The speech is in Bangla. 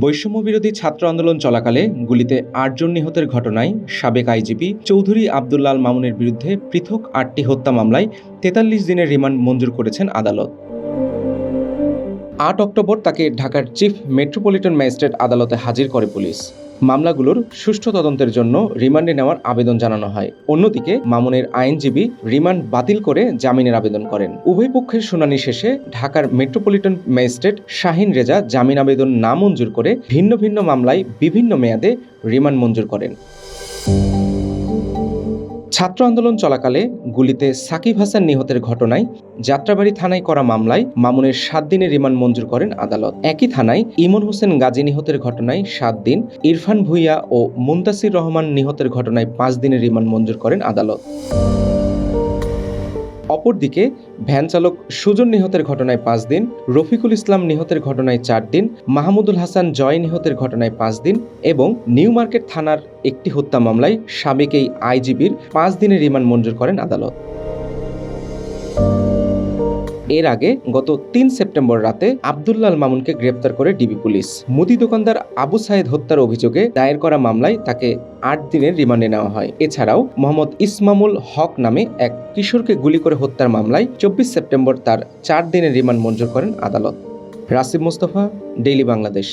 বৈষম্য বিরোধী ছাত্র আন্দোলন চলাকালে গুলিতে ৮ জন নিহতের ঘটনায় সাবেক আইজিপি চৌধুরী আব্দুল্লাহ মামুনের বিরুদ্ধে পৃথক ৮টি হত্যা মামলায় ৪৩ দিনের রিমান্ড মঞ্জুর করেছেন আদালত। ৮ অক্টোবর তাকে ঢাকার চিফ মেট্রোপলিটন ম্যাজিস্ট্রেট আদালতে হাজির করে পুলিশ। মামলাগুলোর সুষ্ঠু তদন্তের জন্য রিমান্ডে নেওয়ার আবেদন জানানো হয়। অন্যদিকে মামুনের আইনজীবী রিমান্ড বাতিল করে জামিনের আবেদন করেন। উভয় পক্ষের শুনানি শেষে ঢাকার মেট্রোপলিটন ম্যাজিস্ট্রেট শাহিন রেজা জামিন আবেদন নামঞ্জুর করে ভিন্ন ভিন্ন মামলায় বিভিন্ন মেয়াদে রিমান্ড মঞ্জুর করেন। ছাত্র আন্দোলন চলাকালে গুলিতে সাকিব হাসান নিহতের ঘটনায় যাত্রাবাড়ী থানায় করা মামলায় মামুনের ৭ দিনের রিমান্ড মঞ্জুর করেন আদালত। একই থানায় ইমন হোসেন গাজী নিহতের ঘটনায় ৭ দিন, ইরফান ভুইয়া ও মুনতাসির রহমান নিহতের ঘটনায় ৫ দিনের রিমান্ড মঞ্জুর করেন আদালত। অপরদিকে ভ্যান চালক সুজন নিহতের ঘটনায় ৫ দিন, রফিকুল ইসলাম নিহতের ঘটনায় ৪ দিন, মাহমুদুল হাসান জয় নিহতের ঘটনায় ৫ দিন এবং নিউ মার্কেট থানার একটি হত্যা মামলায় সাবেক এই আইজিপির ৫ দিনের রিমান্ড মঞ্জুর করেন আদালত। এর আগে গত ৩ সেপ্টেম্বর রাতে আব্দুল্লাহ মামুনকে গ্রেপ্তার করে ডিবি পুলিশ। মুদি দোকানদার আবু সাইদ হত্যার অভিযোগে দায়ের করা মামলায় তাকে ৮ দিনের রিমান্ডে নেওয়া হয়। এছাড়াও মোহাম্মদ ইসমামুল হক নামে এক কিশোরকে গুলি করে হত্যার মামলায় ২৪ সেপ্টেম্বর তার ৪ দিনের রিমান্ড মঞ্জুর করেন আদালত। রাসিব মুস্তফা, ডেইলি বাংলাদেশ।